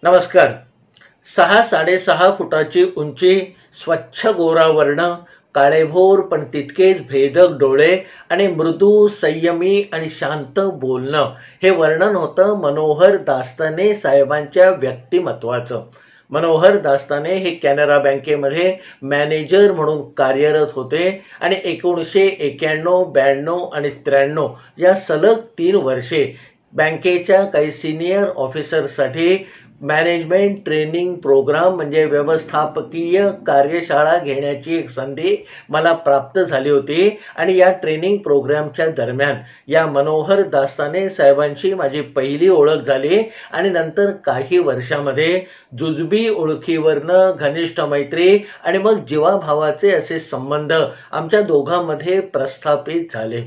नमस्कार. 6-6.5 फुटाची उंची, स्वच्छ गोरा वर्ण, काळेभोर पण तितकेच भेदक डोळे आणि मृदू, संयमी आणि शांत बोलणं हे वर्णन होतं मनोहर दास्ताने साहेबांच्या व्यक्तिमत्वाचं. मनोहर दास्ताने हे कॅनरा बँकेमध्ये मॅनेजर म्हणून कार्यरत होते आणि 1991, 92 आणि 93 या सलग 3 वर्षे बँकेच्या काही सिनियर ऑफिसरसाठी मॅनेजमेंट ट्रेनिंग प्रोग्राम म्हणजे व्यवस्थापकीय कार्यशाळा घेण्याची एक संधी मला प्राप्त झाली होती. आणि या ट्रेनिंग प्रोग्रामच्या दरम्यान या मनोहर दास्ताने साहेबांची माझी पहिली ओळख झाली आणि नंतर काही वर्षामध्ये जुजबी ओळखीवरनं घनिष्ठ मैत्री आणि मग जीवाभावाचे असे संबंध आमच्या दोघांमध्ये प्रस्थापित झाले.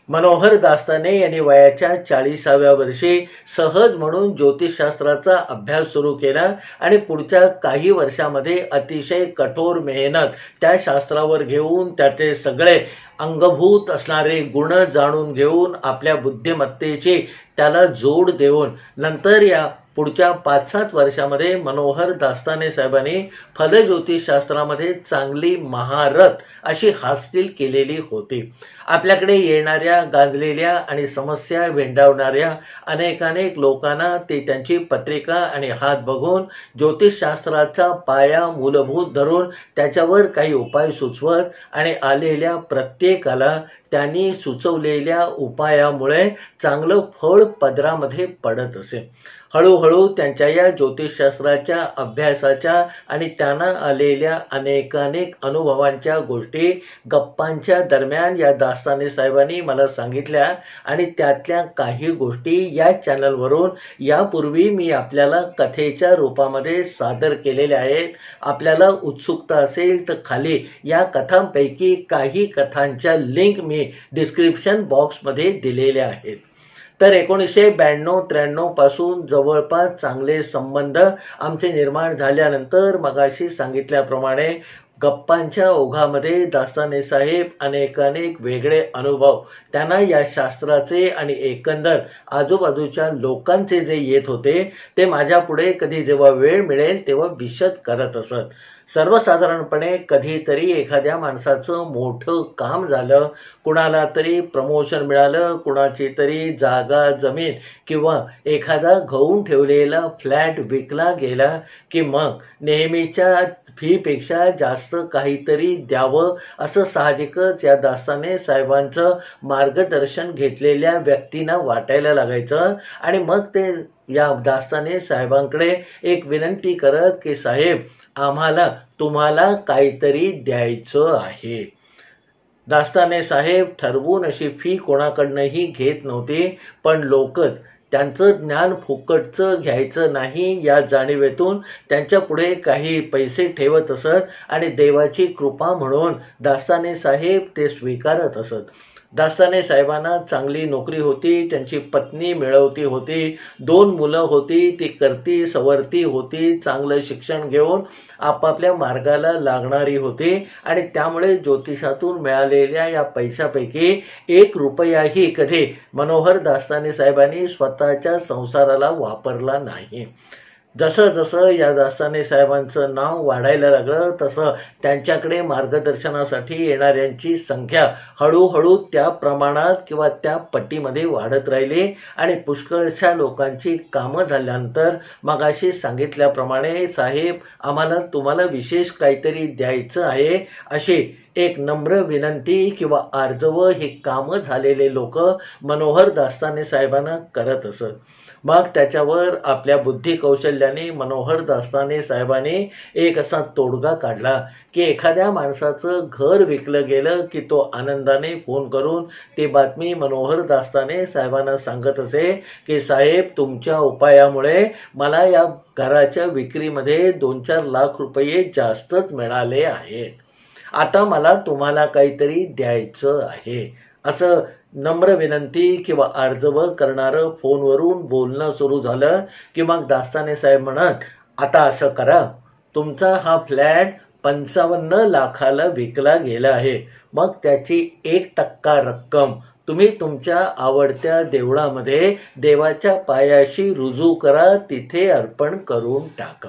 मनोहर दास्ताने यांनी वयाच्या 40व्या वर्षी सहज म्हणून ज्योतिषशास्त्राचा अभ्यास सुरू केला आणि पुढच्या काही वर्षामध्ये अतिशय कठोर मेहनत त्या शास्त्रावर घेऊन त्याचे सगळे अंगभूत असणारे गुण जाणून घेऊन आपल्या बुद्धिमत्तेची त्याला जोड देऊन नंतर या पुढच्या 5-7 वर्षामध्ये मनोहर दास्ताने साहेबांनी फलज्योतिषशास्त्रामध्ये चांगली महारत अशी हासिल केलेली होती. आपल्याकडे येणाऱ्या गाजलेल्या आणि समस्या भेंडावणाऱ्या अनेक लोकांना ते त्यांची पत्रिका आणि हात बघून ज्योतिषशास्त्राचा पाया मूलभूत धरून त्याच्यावर काही उपाय सुचवत आणि आलेल्या प्रत्येकाला त्यांनी सुचवलेल्या उपायामुळे चांगलं फळ पदरामध्ये पडत असे. हळूहळू त्यांच्या या ज्योतिषशास्त्राच्या अभ्यासाच्या आणि त्यांना आलेल्या अनेक अनुभवांच्या गोष्टी गप्पांच्या दरम्यान या दास्ताने साहेबांनी मला सांगितल्या आणि त्यातल्या काही गोष्टी या चॅनलवरून यापूर्वी मी आपल्याला कथेच्या रूपामध्ये सादर केलेल्या आहेत. आपल्याला उत्सुकता असेल तर खाली या कथांपैकी काही कथांच्या लिंक मी डिस्क्रिप्शन बॉक्समध्ये दिलेल्या आहेत. तर 1992-93 पासून जवळपास चांगले संबंध आमचे निर्माण झाल्यानंतर मगाशी सांगितल्याप्रमाणे गप्पांच्या ओघामध्ये दास्ताने साहेब अनेक वेगळे अनुभव त्यांना या शास्त्राचे आणि एकंदर आजूबाजूच्या लोकांचे जे येत होते ते माझ्या पुढे कधी जेव्हा वेळ मिळेल तेव्हा विशद करत असत. सर्वसाधारणपणे कधीतरी एखाद्या माणसाचं मोठं काम झालं, कुणाला तरी प्रमोशन मिळालं, कुणाची तरी जागा जमीन किंवा एखादा गहून ठेवलेला फ्लॅट विकला गेला की मग नेहमीच्या फीपेक्षा जास्त काहीतरी द्यावं असं साहजिकच या दास्ताने साहेबांचं मार्गदर्शन घेतलेल्या व्यक्तींना वाटायला लागायचं. आणि मग ते या दास्ताने साहेबांकडे एक विनंती करत की साहेब आम्हाला तुम्हाला काहीतरी द्यायचं आहे. दास्ताने साहेब ठरवून अशी फी कोणाकडनंही घेत नव्हते, पण लोकच त्यांचं ज्ञान फुकटचं घ्यायचं नाही या जाणीवेतून त्यांच्या पुढे काही पैसे ठेवत असत आणि देवाची कृपा म्हणून दास्ताने साहेब ते स्वीकारत असत. दास्ताने साहेबांना चांगली नोकरी होती, त्यांची पत्नी मिळवती होती, 2 मुलं होती, ती करती सवरती होती, चांगलं शिक्षण घेऊन आपापल्या मार्गाला लागणारी होती आणि त्यामुळे ज्योतिषातून मिळालेल्या या पैशापैकी 1 रुपयाही कधी मनोहर दास्ताने साहेबांनी स्वतःच्या संसाराला वापरला नाही. जसं जसं या दास्ताने साहेबांचं नाव वाढायला लागलं तसं त्यांच्याकडे मार्गदर्शनासाठी येणाऱ्यांची संख्या हळूहळू त्या प्रमाणात किंवा त्या पट्टीमध्ये वाढत राहिली आणि पुष्कळशा लोकांची कामं झाल्यानंतर मगाशी सांगितल्याप्रमाणे साहेब आम्हाला तुम्हाला विशेष काहीतरी द्यायचं आहे अशी एक नम्र विनंती किंवा आर्जव हे कामं झालेले लोक मनोहर दास्ताने साहेबांना करत असत. मग त्याच्यावर आपल्या बुद्धी कौशल्याने मनोहर दास्ताने साहेबांनी एक असा तोडगा काढला की एखाद्या माणसाचं घर विकलं गेलं की तो आनंदाने फोन करून ती बातमी मनोहर दास्ताने साहेबांना सांगत असे की साहेब तुमच्या उपायामुळे मला या घराच्या विक्रीमध्ये 2-4 लाख रुपये जास्तच मिळाले आहेत. आता मला तुम्हाला काहीतरी द्यायचं आहे असं नम्र विनंती किंवा आर्जव करणारं फोनवरून बोलणं सुरू झालं की मग दास्ताने साहेब म्हणत आता असं करा, तुमचा हा फ्लॅट 55 लाखाला विकला गेला आहे, मग त्याची 1% रक्कम तुम्ही तुमच्या आवडत्या देवळामध्ये देवाच्या पायाशी रुजू करा, तिथे अर्पण करून टाका.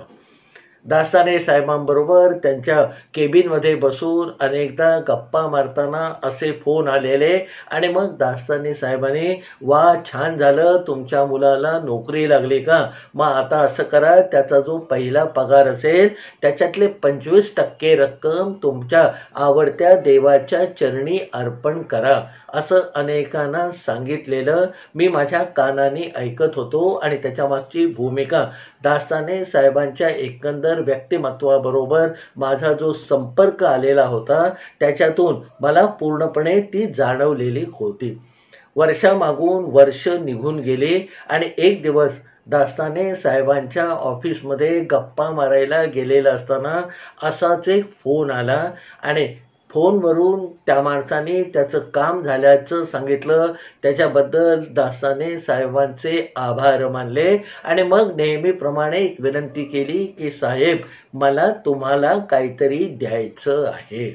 दास्ताने साहेबांबरोबर त्यांच्या केबिनमध्ये बसून अनेकदा गप्पा मारताना असे फोन आलेले आणि मग दास्ताने साहेबांनी, वा छान झालं, तुमच्या मुलाला नोकरी लागली का, मग आता असं करा, त्याचा जो पहिला पगार असेल त्याच्यातले 25% रक्कम तुमच्या आवडत्या देवाच्या चरणी अर्पण करा, असं अनेकांना सांगितलेलं मी माझ्या कानाने ऐकत होतो. आणि त्याच्या मागची भूमिका, दास्ताने साहेबांच्या एकंदर व्यक्तिमत्वाबरोबर माझा जो संपर्क आलेला होता त्याच्यातून मला पूर्णपणे ती जाणवलेली होती. वर्षामागून वर्ष निघून गेली आणि एक दिवस दास्ताने साहेबांच्या ऑफिसमध्ये गप्पा मारायला गेलेला असताना असाच एक फोन आला आणि फोनवरून त्या माणसाने त्याचं काम झाल्याचं सांगितलं. त्याच्याबद्दल दास्ताने साहेबांचे आभार मानले आणि मग नेहमीप्रमाणे एक विनंती केली की साहेब, मला तुम्हाला काहीतरी द्यायचं आहे.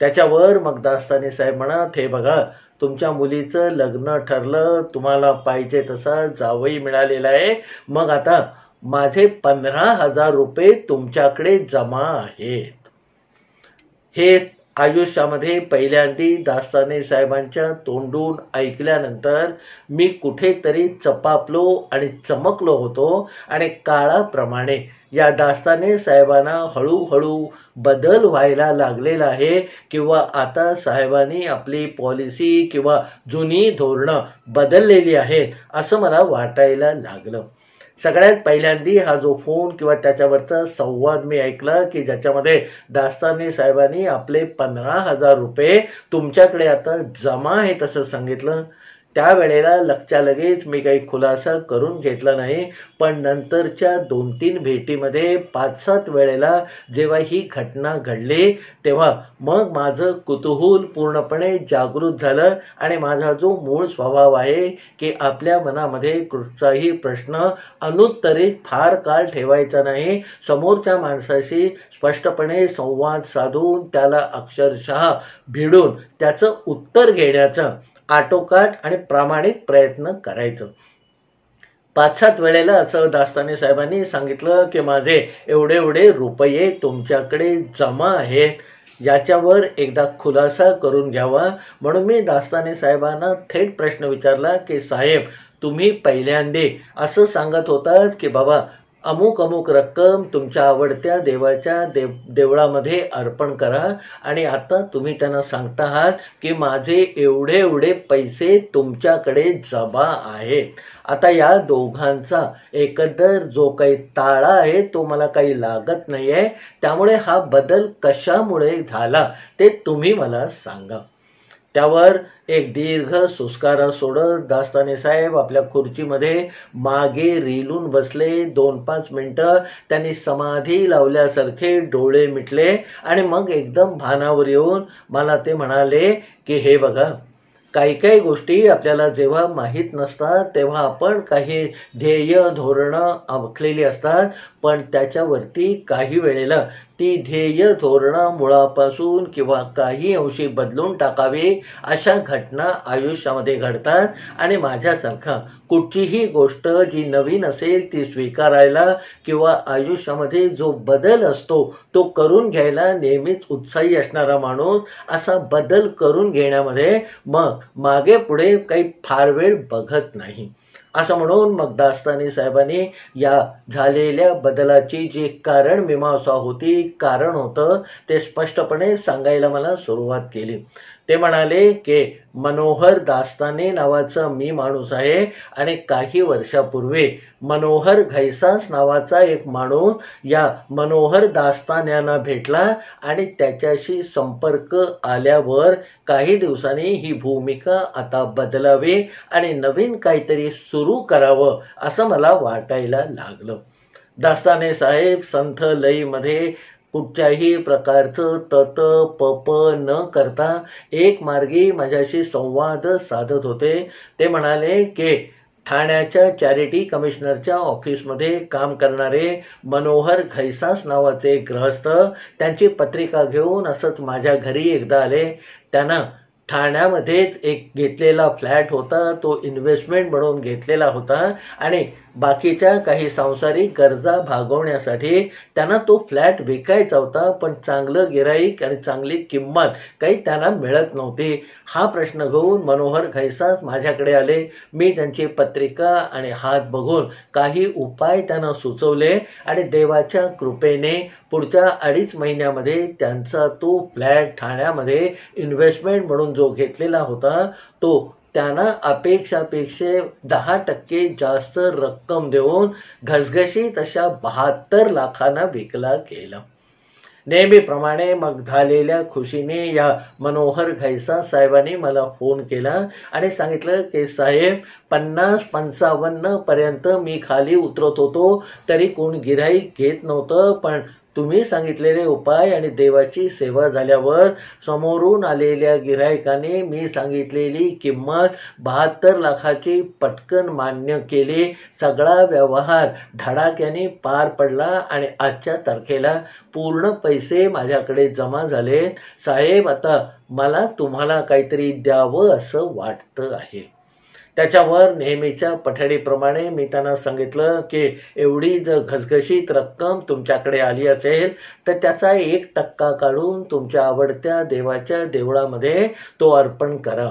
त्याच्यावर मग दास्ताने साहेब म्हणत, हे बघा, तुमच्या मुलीचं लग्न ठरलं, तुम्हाला पाहिजे तसा जावई मिळालेला आहे, मग आता माझे 15,000 रुपये तुमच्याकडे जमा आहेत. हे आयुष्यामध्ये पहिल्यांदी दास्ताने साहेबांच्या तोंडून ऐकल्यानंतर मी कुठेतरी चपापलो आणि चमकलो होतो आणि काळाप्रमाणे या दास्ताने साहेबांना हळूहळू बदल व्हायला लागलेला आहे किंवा आता साहेबांनी आपली पॉलिसी किंवा जुनी धोरणं बदललेली आहेत असं मला वाटायला लागलं. सगळ्यात पहिल्यांदी हा जो फोन किंवा त्याच्यावरचा संवाद मी ऐकला की ज्याच्यामध्ये दास्ताने साहेबांनी आपले 15,000 रुपये तुमच्याकडे आता जमा आहेत असं सांगितलं. त्यावेळेला लगेच मी काही खुलासा करून घेतला नाही, पण नंतरच्या 2-3 भेटीमध्ये 5-7 वेळेला जेव्हा ही घटना घडली तेव्हा मग माझं कुतूहल पूर्णपणे जागृत झालं आणि माझा जो मूळ स्वभाव आहे की आपल्या मनामध्ये कुठचाही प्रश्न अनुत्तरित फार काळ ठेवायचा नाही, समोरच्या माणसाशी स्पष्टपणे संवाद साधून त्याला अक्षरशः भिडून त्याचं उत्तर घेण्याचं आटोकाट आणि प्रामाणिक प्रयत्न करायचं. 5-7 वेळेला असं दास्ताने साहेबांनी सांगितलं की माझे एवढे रुपये तुमच्याकडे जमा आहेत, याच्यावर एकदा खुलासा करून घ्यावा. म्हणून मी दास्ताने साहेबांना थेट प्रश्न विचारला की साहेब, तुम्ही पहिल्यांदा असं सांगत होतात की बाबा अमुक रक्कम तुमच्या आवडत्या देवाच्या देवळामध्ये अर्पण करा आणि आता तुम्ही त्यांना सांगता आहात की माझे एवढे पैसे तुमच्याकडे जमा आहेत. आता या दोघांचा एकंदर जो काही ताळा आहे तो मला काही लागत नाही आहे, त्यामुळे हा बदल कशामुळे झाला ते तुम्ही मला सांगा. त्यावर एक दीर्घ सुस्कारा सोडत दास्ताने साहेब आपल्या खुर्चीमध्ये मागे रिलून बसले. 2-5 मिनिटं त्यांनी समाधी लावल्यासारखे डोळे मिटले आणि मग एकदम भानावर येऊन मला ते म्हणाले की हे बघा, काही गोष्टी आपल्याला जेव्हा माहीत नसतात तेव्हा आपण काही ध्येय धोरणं आखलेली असतात, पण त्याच्यावरती काही वेळेला ती ध्येय धोरणं मुळापासून किंवा काही अंशी बदलून टाकावी अशा घटना आयुष्यामध्ये घडतात. आणि माझ्यासारखा कुठचीही गोष्ट जी नवीन असेल ती स्वीकारायला किंवा आयुष्यामध्ये जो बदल असतो तो करून घ्यायला नेहमीच उत्साही असणारा माणूस असा बदल करून घेण्यामध्ये मग मागे पुढे काही फार वेळ बघत नाही. असं म्हणून मग दास्ताने साहेबांनी या झालेल्या बदलाची जी कारण मीमांसा होती, कारण होतं ते स्पष्टपणे सांगायला मला सुरुवात केली. ते म्हणाले की मनोहर दास्ताने नावाचा मी माणूस आहे आणि काही वर्षापूर्वी मनोहर घैसास नावाचा एक माणूस या मनोहर दास्तान्यांना भेटला आणि त्याच्याशी संपर्क आल्यावर काही दिवसांनी ही भूमिका आता बदलावी आणि नवीन काहीतरी सुरू करावं असं मला वाटायला लागलं. दास्ताने साहेब संथ लईमध्ये कुठच्याही प्रकारचं तत पप न करता एक मार्गी माझ्याशी संवाद साधत होते. ते म्हणाले की ठाण्याच्या चॅरिटी कमिशनरच्या ऑफिसमध्ये काम करणारे मनोहर घैसास नावाचे गृहस्थ त्यांची पत्रिका घेऊन असंच माझ्या घरी एकदा आले. त्यांना ठाण्यामध्येच एक घेतलेला फ्लॅट होता, तो इन्व्हेस्टमेंट म्हणून घेतलेला होता आणि बाकीच्या काही सांसारिक गरजा भागवण्यासाठी त्यांना तो फ्लॅट विकायचा होता, पण चांगलं गिराईक आणि चांगली किंमत काही त्यांना मिळत नव्हती. हा प्रश्न घेऊन मनोहर घैसास माझ्याकडे आले. मी त्यांची पत्रिका आणि हात बघून काही उपाय त्यांना सुचवले आणि देवाच्या कृपेने पुढच्या 2.5 महिन्यामध्ये त्यांचा तो फ्लॅट ठाण्यामध्ये इन्व्हेस्टमेंट म्हणून जो घेतलेला होता तो त्यांना अपेक्षापेक्षा 10% जास्त रक्कम देऊन घसघशीत अशा 72 लाखांना विकला गेला. नेहमीप्रमाणे मग झालेल्या खुशीने या मनोहर घैसा साहेबांनी मला फोन केला आणि सांगितलं की साहेब 50-55 पर्यंत मी खाली उतरत होतो तरी कोण गिऱ्हाईक घेत नव्हतं, पण तुम्ही सांगितलेले उपाय आणि देवाची सेवा झाल्यावर समोरून आलेल्या गिऱ्हाईकाने मी सांगितलेली किंमत 72 लाखाची पटकन मान्य केली. सगळा व्यवहार धडाक्याने पार पडला आणि आजच्या तारखेला पूर्ण पैसे माझ्याकडे जमा झाले. साहेब, आता मला तुम्हाला काहीतरी द्यावं असं वाटतं आहे. त्याच्यावर नेहमीच्या पठडीप्रमाणे मी त्यांना सांगितलं की एवढी जर घसघशीत रक्कम तुमच्याकडे आली असेल तर त्याचा 1% काढून तुमच्या आवडत्या देवाच्या देवळामध्ये तो अर्पण करा.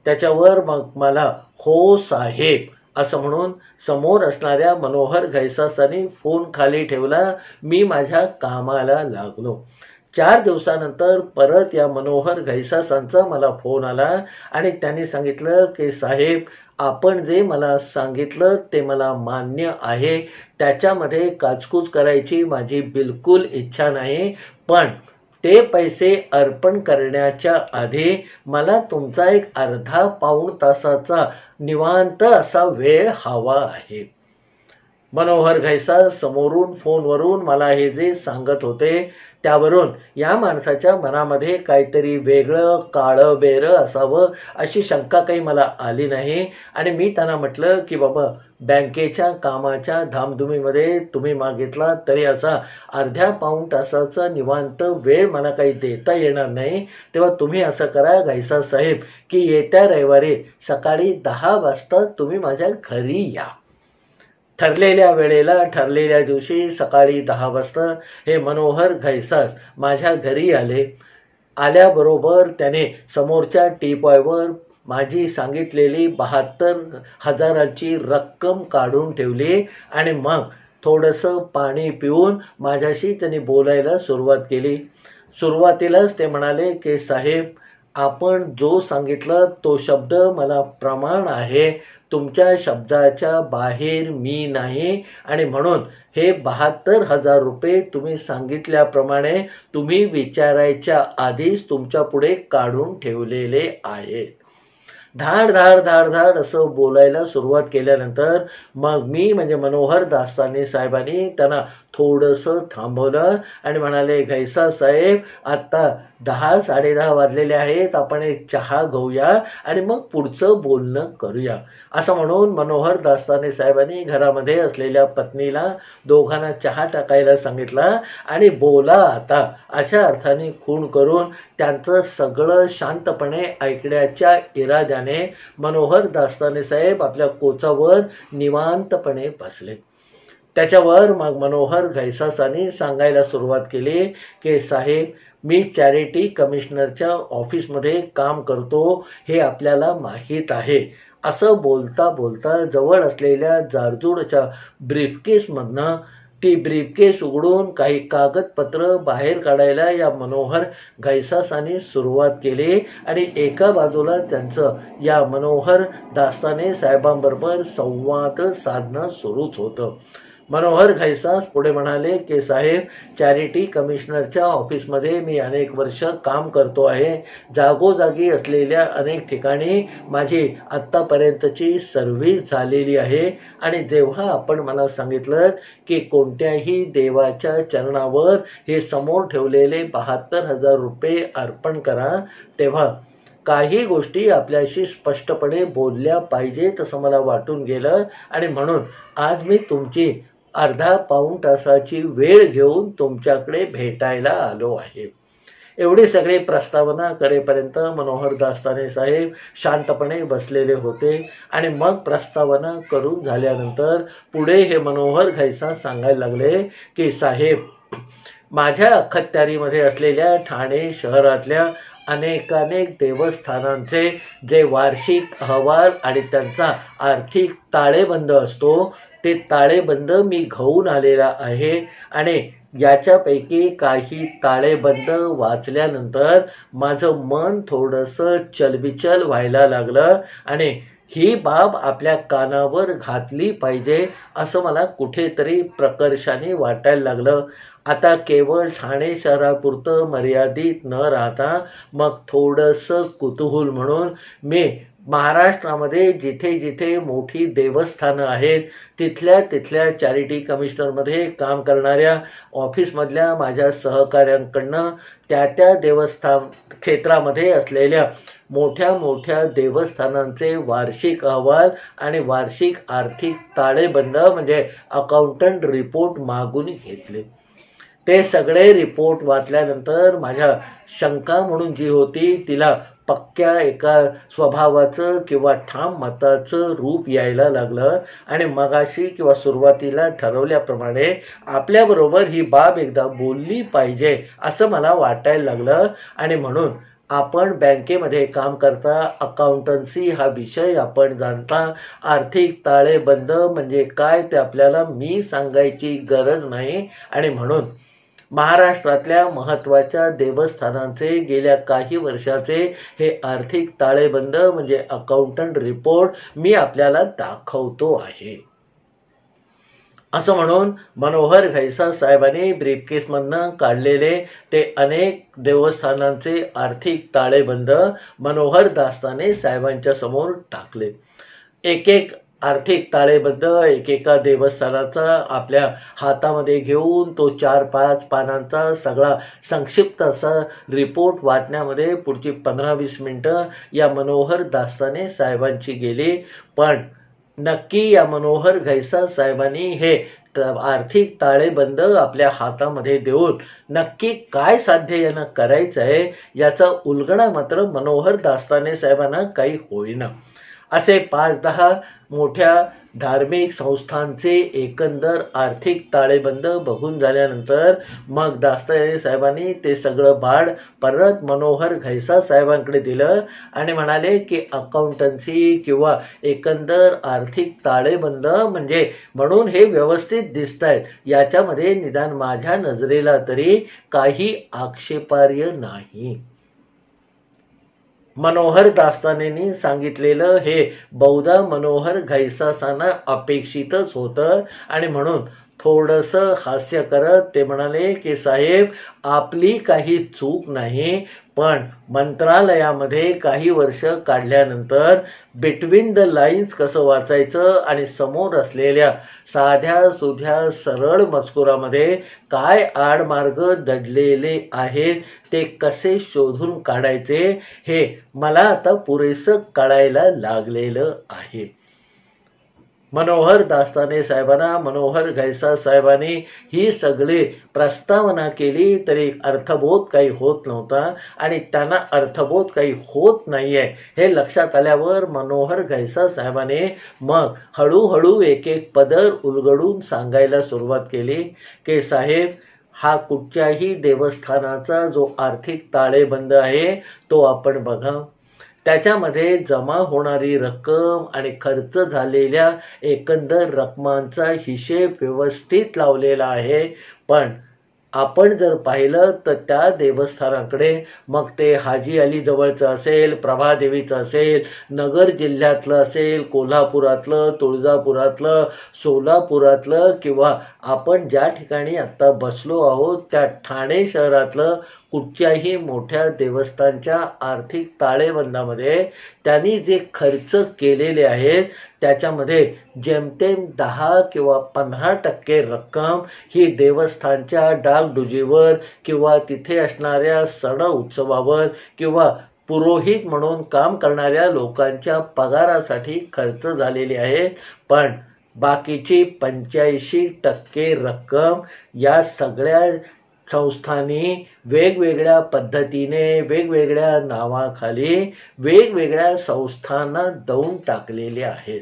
त्याच्यावर मग मला हो साहेब असं म्हणून समोर असणाऱ्या मनोहर घैसासांनी फोन खाली ठेवला. मी माझ्या कामाला लागलो. 4 दिवसानंतर परत या मनोहर घैसासांचा मला फोन आला आणि त्यांनी सांगितलं की साहेब, आपण जे मला सांगितलं ते मला मान्य आहे, त्याच्यामध्ये काचकूच करायची माझी बिलकुल इच्छा नाही, पण ते पैसे अर्पण करण्याच्या आधी मला तुमचा एक अर्धा पाऊण तासाचा निवांत असा वेळ हवा आहे. मनोहर घैसा समोरून फोनवरून मला हे जे सांगत होते त्यावरून या माणसाच्या मनामध्ये काहीतरी वेगळं काळं बेरं असावं अशी शंका काही मला आली नाही आणि मी त्यांना म्हटलं की बाबा, बँकेच्या कामाच्या धामधुमीमध्ये तुम्ही मागितला तरी असा अर्ध्या पाऊण तासाचा निवांत वेळ मला काही देता येणार नाही. तेव्हा तुम्ही असं करा घैसा साहेब की येत्या रविवारी सकाळी 10 वाजता तुम्ही माझ्या घरी या. ठरलेल्या वेळेला ठरलेल्या दिवशी सकाळी 10 वाजता हे मनोहर घैसास माझ्या घरी आले. आल्याबरोबर त्याने समोरच्या टीपॉयवर माझी सांगितलेली 72,000ची रक्कम काढून ठेवली आणि मग थोडंसं पाणी पिऊन माझ्याशी त्यांनी बोलायला सुरुवात केली. सुरुवातीलाच ते म्हणाले की साहेब, आपण जो सांगितलं तो शब्द मला प्रमाण आहे, तुमच्या शब्दाच्या बाहेर मी नाही आणि म्हणून हे 72,000 रुपये तुम्ही सांगितल्याप्रमाणे तुम्ही विचारायच्या आधीच तुमच्या पुढे काढून ठेवलेले आहेत. धाड धाड धाड धाड असं बोलायला सुरुवात केल्यानंतर मग मी म्हणजे मनोहर दास्ताने साहेबांनी त्यांना थोडंसं थांबवलं आणि म्हणाले, घैसा साहेब, आत्ता 10-10:30 वाजलेले आहेत, आपण एक चहा घेऊया आणि मग पुढचं बोलणं करूया. असं म्हणून मनोहर दास्ताने साहेबांनी घरामध्ये असलेल्या पत्नीला दोघांना चहा टाकायला सांगितला आणि बोला आता अशा अर्थाने खूण करून त्यांचं सगळं शांतपणे ऐकण्याच्या इराद्याने मनोहर दास्ताने साहेब आपल्या कोचावर निवांतपणे बसले. त्याच्यावर मग मनोहर घैसासांनी सांगायला सुरुवात केली की साहेब, मी चॅरिटी कमिशनरच्या ऑफिसमध्ये काम करतो हे आपल्याला माहीत आहे. असं बोलता बोलता जवळ असलेल्या जाडजूडच्या ब्रीफकेसमधनं ती ब्रीफकेस उघडून काही कागदपत्र बाहेर काढायला या मनोहर घैसासांनी सुरुवात केली आणि एका बाजूला त्यांचं या मनोहर दास्ताने साहेबांबरोबर संवाद साधणं सुरूच होतं. मनोहर घैसास पुढे म्हणाले की साहेब, चॅरिटी कमिशनरच्या ऑफिसमध्ये मी अनेक वर्ष काम करतो आहे. जागोजागी असलेल्या अनेक ठिकाणी माझी आत्तापर्यंतची सर्व्हिस झालेली आहे आणि जेव्हा आपण मला सांगितलं की कोणत्याही देवाच्या चरणावर हे समोर ठेवलेले 72,000 रुपये अर्पण करा, तेव्हा काही गोष्टी आपल्याशी स्पष्टपणे बोलल्या पाहिजेत असं मला वाटून गेलं आणि म्हणून आज मी तुमची अर्धा पाऊण तासाची वेळ घेऊन तुमच्याकडे भेटायला आलो आहे. एवढी सगळी प्रस्तावना करेपर्यंत मनोहर दास्ताने साहेब शांतपणे बसलेले होते आणि मग प्रस्तावना करून झाल्यानंतर पुढे हे मनोहर घाईसा सांगायला लागले की साहेब, माझ्या अखत्यारीमध्ये असलेल्या ठाणे शहरातल्या अनेकानेक देवस्थानांचे जे वार्षिक अहवाल आणि त्यांचा आर्थिक ताळेबंद असतो ते ताळेबंद मी घेऊन आलेला आहे आणि याच्यापैकी काही ताळेबंद वाचल्यानंतर माझं मन थोडंसं चलबिचल व्हायला लागलं आणि ही बाब आपल्या कानावर घातली पाहिजे असं मला कुठेतरी प्रकर्षाने वाटायला लागलं. आता केवळ ठाणे शहरापुरतं मर्यादित न राहता मग थोडंसं कुतूहल म्हणून मी महाराष्ट्रामध्ये जिथे जिथे मोठी देवस्थानं आहेत तिथल्या चॅरिटी कमिशनरमध्ये काम करणाऱ्या ऑफिसमधल्या माझ्या सहकाऱ्यांकडनं त्या देवस्थान क्षेत्रामध्ये असलेल्या मोठ्या मोठ्या देवस्थानांचे वार्षिक अहवाल आणि वार्षिक आर्थिक ताळेबंद म्हणजे अकाउंटंट रिपोर्ट मागून घेतले. ते सगळे रिपोर्ट वाचल्यानंतर माझ्या शंका म्हणून जी होती तिला पक्क्या एका स्वभावाचं किंवा ठाम मताचं रूप यायला लागलं आणि मगाशी किंवा सुरुवातीला ठरवल्याप्रमाणे आपल्याबरोबर ही बाब एकदा बोलली पाहिजे असं मला वाटायला लागलं. आणि म्हणून आपण बँकेमध्ये काम करता, अकाउंटन्सी हा विषय आपण जाणता, आर्थिक ताळेबंद म्हणजे काय ते आपल्याला मी सांगायची गरज नाही. आणि म्हणून महाराष्ट्रातल्या महत्त्वाच्या देवस्थानांचे गेल्या काही वर्षाचे हे आर्थिक ताळेबंद म्हणजे अकाउंटंट रिपोर्ट मी आपल्याला दाखवतो आहे असं म्हणून मनोहर घाईसा साहेबांनी ब्रीफकेसमधनं काढलेले ते अनेक देवस्थानांचे आर्थिक ताळेबंद मनोहर दास्ताने साहेबांच्या समोर टाकले. एक एक आर्थिक ताळेबंद एकेका देवस्थानाचा आपल्या हातामध्ये घेऊन तो 4-5 पानांचा सगळा संक्षिप्त असा रिपोर्ट वाचण्यामध्ये पुढची 15-20 मिनिटं या मनोहर दास्ताने साहेबांची गेली. पण नक्की या मनोहर घाईसा साहेबांनी हे आर्थिक ताळेबंद आपल्या हातामध्ये देऊन नक्की काय साध्य यांना करायचं आहे याचा उलगडा मात्र मनोहर दास्ताने साहेबांना काही होईना. असे 5-10 मोठ्या धार्मिक संस्थांचे एकंदर आर्थिक ताळेबंद बघून झाल्यानंतर मग दास्ताने साहेबांनी ते सगळं भाड परत मनोहर घाईसा साहेबांकडे दिलं आणि म्हणाले की अकाउंटन्सी किंवा एकंदर आर्थिक ताळेबंद म्हणजे म्हणून हे व्यवस्थित दिसत आहेत, याच्यामध्ये निदान माझ्या नजरेला तरी काही आक्षेपार्ह नाही. मनोहर दास्तानेनी सांगितलेलं हे बहुधा मनोहर घाईसासांना अपेक्षितच होतं आणि म्हणून थोडंसं हास्य करत ते म्हणाले की साहेब, आपली काही चूक नाही, पण मंत्रालयामध्ये काही वर्ष काढल्यानंतर बिटवीन द लाईन्स कसं वाचायचं आणि समोर असलेल्या साध्या सुध्या सरळ मजकुरामध्ये काय आडमार्ग दडलेले आहेत ते कसे शोधून काढायचे हे मला आता पुरेसं कळायला लागलेलं आहे. मनोहर दास्ताने साहेबांना मनोहर घाईसा साहेबांनी ही सगळी प्रस्तावना केली तरी अर्थबोध काही होत नव्हता आणि त्यांना अर्थबोध काही होत नाहीये हे लक्षात आल्यावर मनोहर घाईसा साहेबांनी मग हळूहळू एक एक पदर उलगडून सांगायला सुरुवात केली की साहेब, हा कुठच्याही देवस्थानाचा जो आर्थिक ताळेबंद आहे तो आपण बघा. त्याच्यामध्ये जमा होणारी रक्कम आणि खर्च झालेल्या एकंदर रकमांचा हिशेब व्यवस्थित लावलेला आहे. पण आपण जर पाहिलं तर त्या देवस्थानाकडे मग ते हाजी अली जवळचं असेल, प्रभादेवीचं असेल, नगर जिल्ह्यातलं असेल, कोल्हापुरातलं, तुळजापुरातलं, सोलापुरातलं किंवा आपण ज्या ठिकाणी आत्ता बसलो आहोत त्या ठाणे शहरातलं कुठच्याही मोठ्या देवस्थानच्या आर्थिक ताळेबंदामध्ये त्यांनी जे खर्च केलेले आहेत त्याच्यामध्ये जेमतेम 10 किंवा 15% रक्कम ही देवस्थानच्या डागडुजीवर किंवा तिथे असणाऱ्या सण उत्सवावर किंवा पुरोहित म्हणून काम करणाऱ्या लोकांच्या पगारासाठी खर्च झालेली आहे. पण बाकीची 85% रक्कम या सगळ्या संस्थांनी वेगवेगळ्या पद्धतीने वेगवेगळ्या नावाखाली वेगवेगळ्या संस्थांना देऊन टाकलेले आहेत.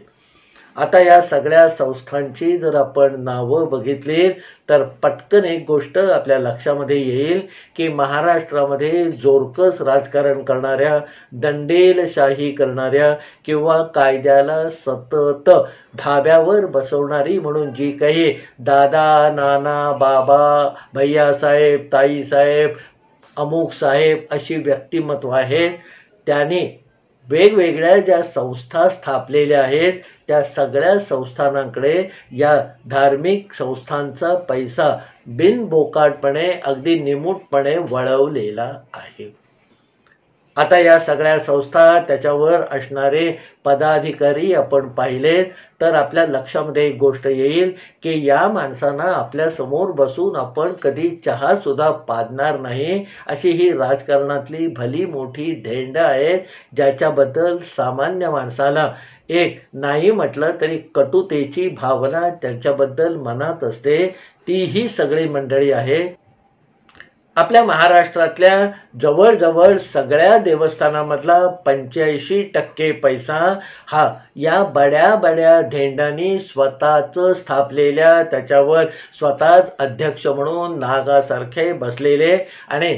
आता या सगळ्या संस्थांची जर आपण नावं बघितली तर पटकन एक गोष्ट आपल्या लक्षामध्ये येईल की महाराष्ट्रामध्ये जोरकस राजकारण करणाऱ्या, दंडेलशाही करणाऱ्या किंवा कायद्याला सतत धाब्यावर बसवणारी म्हणून जी काही दादा, नाना, बाबा, भैयासाहेब, ताईसाहेब, अमुक साहेब अशी व्यक्तिमत्व आहेत, त्यांनी वेगवेगळ्या ज्या संस्था स्थापलेल्या आहेत त्या सगळ्या संस्थानांकडे या धार्मिक संस्थांचा पैसा बिनबोकाटपणे अगदी निमूटपणे वळवलेला आहे. आता या सगळ्या संस्था, त्याच्यावर असणारे पदाधिकारी आपण पाहिले तर आपल्या लक्षामध्ये एक गोष्ट येईल की या माणसांना आपल्या समोर बसून आपण कधी चहा सुद्धा पाजणार नाही अशी ही राजकारणातली भली मोठी धेंड आहेत, ज्याच्याबद्दल सामान्य माणसाला एक नाही म्हटलं तरी कटुतेची भावना त्यांच्याबद्दल मनात असते. ती ही सगळी मंडळी आहे. आपल्या महाराष्ट्रातल्या जवळजवळ सगळ्या देवस्थानामधला 85% पैसा हा या बड्या बड्या धेंडांनी स्वतःच स्थापलेल्या, त्याच्यावर स्वतःच अध्यक्ष म्हणून नागासारखे बसलेले आणि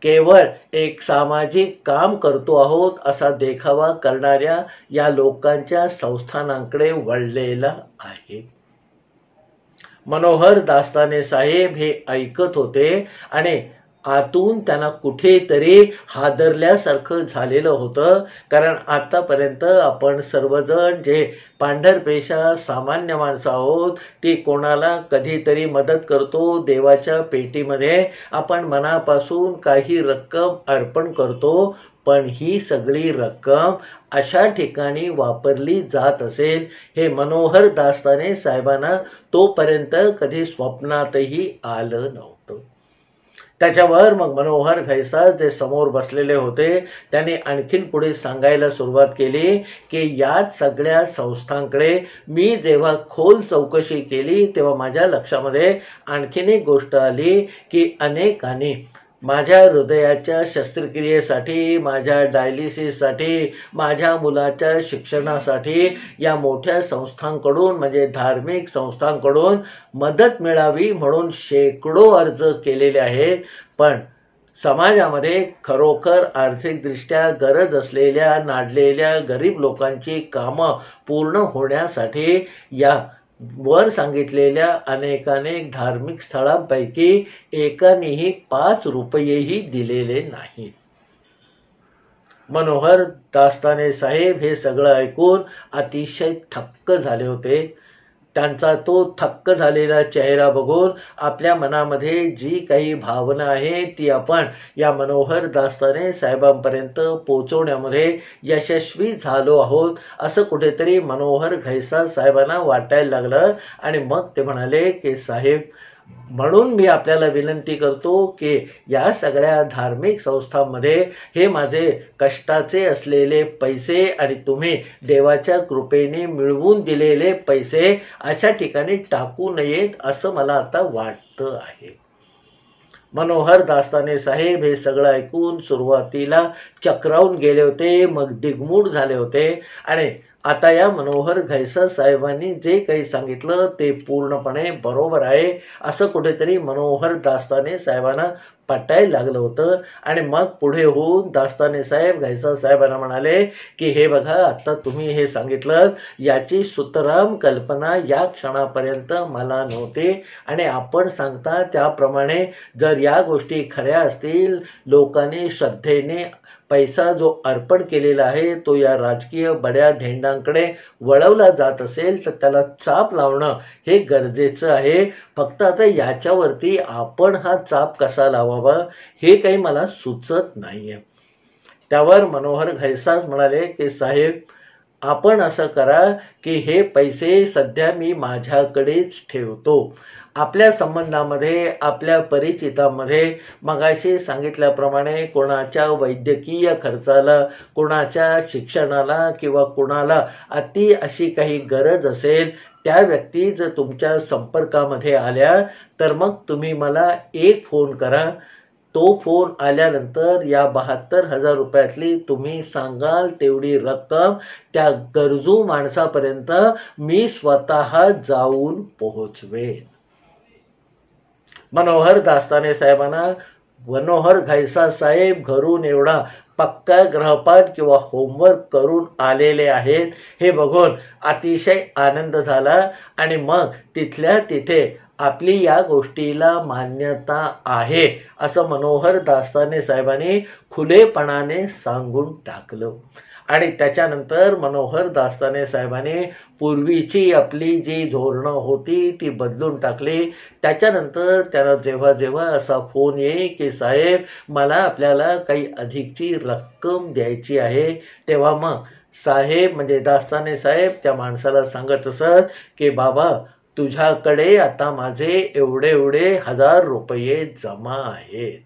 केवळ एक सामाजिक काम करतो आहोत असा देखावा करणाऱ्या या लोकांच्या संस्थानांकडे वळलेला आहे. मनोहर दास्ताने साहेब हे ऐकत होते आणि आतून त्यांना कुठेतरी हादरल्यासारखं झालेलं होतं. कारण आतापर्यंत आपण सर्वजण जे पांढरपेशा सामान्य माणसं आहोत ती कोणाला कधीतरी मदत करतो, देवाच्या पेटीमध्ये आपण मनापासून काही रक्कम अर्पण करतो, पण ही सगळी रक्कम अशा ठिकाणी वापरली जात असेल हे मनोहर दास्ताने साहेबांना तोपर्यंत कधी स्वप्नातही आलं नव्हतं. त्याच्यावर मग मनोहर घैसास जे समोर बसलेले होते त्यांनी आणखीन पुढे सांगायला सुरुवात केली की या सगळ्या संस्थांकडे मी जेव्हा खोल चौकशी केली तेव्हा माझ्या लक्षामध्ये आणखीन एक गोष्ट आली की अनेकांनी माझ्या हृदयाच्या शस्त्रक्रियेसाठी, माझ्या डायलिसिससाठी, माझ्या मुलाच्या शिक्षणासाठी या मोठ्या संस्थांकडून म्हणजे धार्मिक संस्थांकडून मदत मिळावी म्हणून शेकडो अर्ज केलेले आहेत. पण समाजामध्ये खरोखर आर्थिकदृष्ट्या गरज असलेल्या नाडलेल्या गरीब लोकांची कामं पूर्ण होण्यासाठी या वर सांगितलेल्या अनेकानेक धार्मिक स्थळांपैकी एकानेही 5 रुपयेही दिलेले नाहीत. मनोहर दास्ताने साहेब हे सगळं ऐकून अतिशय थक्क झाले होते. त्यांचा तो थक्क झालेला चेहरा बघून आपल्या मनामध्ये जी काही भावना आहे ती आपण या मनोहर दास्ताने साहेबांपर्यंत पोहोचवण्यामध्ये यशस्वी झालो आहोत असं कुठेतरी मनोहर घैसास साहेबांना वाटायला लागलं. आणि मग ते म्हणाले की साहेब, म्हणून मी आपल्याला विनंती करतो की या सगळ्या धार्मिक संस्थांमध्ये हे माझे कष्टाचे असलेले पैसे आणि तुम्ही देवाच्या कृपेने मिळवून दिलेले पैसे अशा ठिकाणी टाकू नयेत असं मला आता वाटतं आहे. मनोहर दास्ताने साहेब हे सगळं ऐकून सुरुवातीला चक्रावून गेले होते, मग दिग्मूढ झाले होते आणि आता या मनोहर घैसास साहेबांनी जे काही सांगितलं ते पूर्णपणे बरोबर आहे असं कुठेतरी मनोहर दास्ताने साहेबांना पटायला लागलं होतं. आणि मग पुढे होऊन दास्ताने साहेब घैसास साहेबांना म्हणाले की हे बघा, आता तुम्ही हे सांगितलं याची सुतराम कल्पना या क्षणापर्यंत मला नव्हती आणि आपण सांगता त्याप्रमाणे जर या गोष्टी खऱ्या असतील, लोकांनी श्रद्धेने पैसा जो अर्पण केलेला आहे तो या राजकीय बड्या धेंडांकडे वळवला जात असेल तर त्याला चाप लावणं हे गरजेचं आहे. फक्त आता याच्यावरती आपण हा चाप कसा लावावा हे काही मला सुचत नाहीये. त्यावर मनोहर घैसास म्हणाले की साहेब, आपण असं करा की हे पैसे सध्या मी माझ्याकडेच ठेवतो. आपल्या संबंधामध्ये, आपल्या परिचितांमध्ये मगाशी सांगितल्याप्रमाणे कोणाच्या वैद्यकीय खर्चाला, कोणाच्या शिक्षणाला किंवा कोणाला अति अशी काही गरज असेल त्या व्यक्ती जर तुमच्या संपर्कामध्ये आल्या तर मग तुम्ही मला एक फोन करा. तो फोन आल्यानंतर या 72,000 रुपयातली तुम्ही सांगाल तेवढी रक्कम त्या गरजू माणसापर्यंत मी स्वतः जाऊन पोहोचवेन. मनोहर दास्ताने साहेबांना मनोहर घायसा साहेब घरून एवढा पक्का गृहपाठ किंवा होमवर्क करून आलेले आहेत हे बघून अतिशय आनंद झाला आणि मग तिथल्या तिथे आपली या गोष्टीला मान्यता आहे असं मनोहर दास्ताने साहेबांनी खुलेपणाने सांगून टाकलं. आणि त्याच्यानंतर मनोहर दास्ताने साहेबांनी पूर्वीची आपली जी धोरणं होती ती बदलून टाकली. त्याच्यानंतर त्याला जेव्हा जेव्हा असा फोन येई की साहेब मला आपल्याला काही अधिकची रक्कम द्यायची आहे, तेव्हा मग साहेब म्हणजे दास्ताने साहेब त्या माणसाला सांगत असत की बाबा तुझ्याकडे आता माझे एवढे एवढे 1000 रुपये जमा आहेत.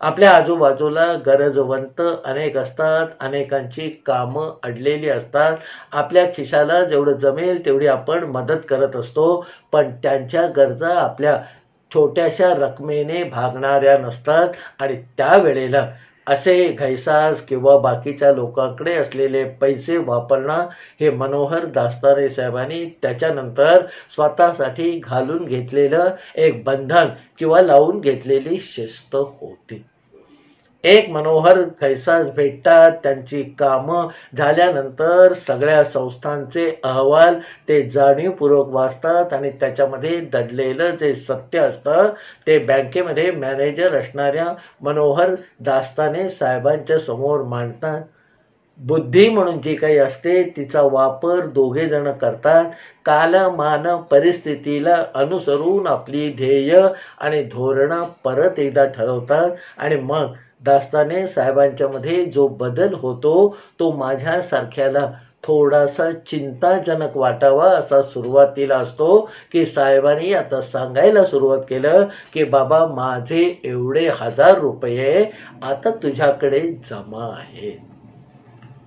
आपल्या आजूबाजूला गरजवंत अनेक असतात, अनेकांची कामं अडलेली असतात. आपल्या खिशाला जेवढं जमेल तेवढी आपण मदत करत असतो, पण त्यांच्या गरजा आपल्या छोट्याशा रकमेने भागणाऱ्या नसतात. आणि त्यावेळेला असे घैसास किंवा बाकीच्या लोकांकडे असलेले पैसे वापरणं हे मनोहर दास्ताने साहेबांनी त्याच्यानंतर स्वतःसाठी घालून घेतलेलं एक बंधन किंवा लावून घेतलेली शिस्त होती. एक मनोहर घैसास भेटतात, त्यांची कामं झाल्यानंतर सगळ्या संस्थांचे अहवाल ते जाणीवपूर्वक वाचतात आणि त्याच्यामध्ये दडलेलं जे सत्य असतं ते बँकेमध्ये मॅनेजर असणाऱ्या मनोहर दास्ताने साहेबांच्या समोर मांडतात. बुद्धी म्हणून जी काही असते तिचा वापर दोघे जण करतात. कालमान परिस्थितीला अनुसरून आपली ध्येय आणि धोरणं परत एकदा ठरवतात आणि मग दास्ताने साहेबांच्या मध्ये जो बदल होतो तो माझ्यासारख्याला थोडासा चिंताजनक वाटावा असा सुरुवातीला असतो की साहेबांनी आता सांगायला सुरुवात केलं की बाबा माझे एवढे 1000 रुपये आता तुझ्याकडे जमा आहेत.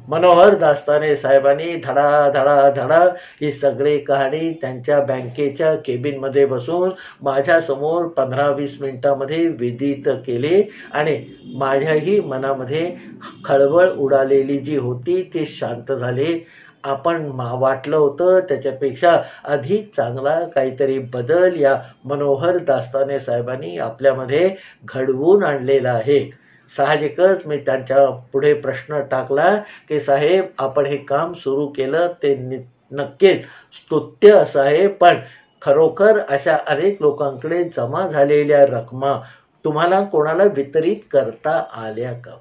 मनोहर दास्ताने साहेबांनी धडा धडा धडा ही सगळी कहाणी त्यांच्या बँकेच्या केबिनमध्ये बसून माझ्यासमोर 15-20 मिनिटांमध्ये विदित केली आणि माझ्याही मनामध्ये खळबळ उडालेली जी होती ती शांत झाली. आपण वाटलं होतं त्याच्यापेक्षा अधिक चांगला काहीतरी बदल या मनोहर दास्ताने साहेबांनी आपल्यामध्ये घडवून आणलेला आहे. साहजिकच मी त्यांच्या पुढे प्रश्न टाकला की साहेब आपण हे काम सुरू केलं ते नक्कीच स्तुत्य असं आहे, पण खरोखर अशा अनेक लोकांकडे जमा झालेल्या रकमा तुम्हाला कोणाला वितरित करता आल्या का?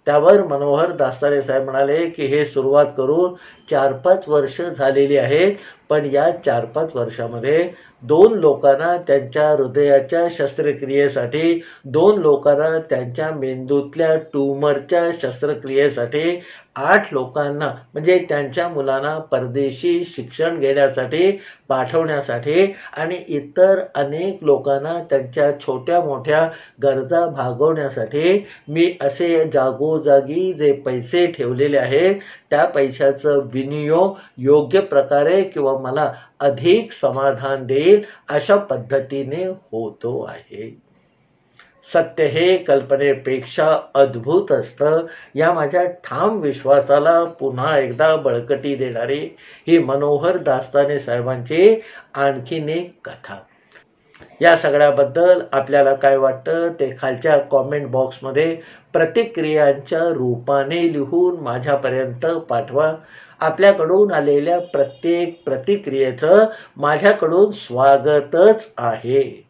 त्यावर मनोहर दास्ताने साहेब म्हणाले की हे सुरुवात करून 4-5 वर्ष झालेली आहेत, पण या 4-5 वर्षामध्ये 2 लोकांना त्यांच्या हृदयाच्या शस्त्रक्रियेसाठी, 2 लोकांना त्यांच्या मेंदूतल्या ट्यूमरच्या शस्त्रक्रियेसाठी, 8 लोकांना म्हणजे त्यांच्या मुलांना परदेशी शिक्षण घेण्यासाठी पाठवण्यासाठी आणि इतर अनेक लोकांना त्यांच्या छोट्या मोठ्या गरजा भागवण्यासाठी मी असे जागोजागी जे पैसे ठेवलेले आहेत त्या पैशाचं विनियोग योग्य प्रकारे किंवा मला अधिक समाधान देईल अशा पद्धतीने होतो आहे. सत्य हे कल्पनेपेक्षा अद्भुत असतं या माझ्या ठाम विश्वासाला पुन्हा एकदा बळकटी देणारी ही मनोहर दास्ताने साहेबांची आणखीन एक कथा. या सगळ्याबद्दल आपल्याला काय वाटतं ते खालच्या कॉमेंट बॉक्समध्ये प्रतिक्रियांच्या रूपाने लिहून माझ्यापर्यंत पाठवा. आपल्याकडून आलेल्या प्रत्येक प्रतिक्रियेचं माझ्याकडून स्वागतच आहे.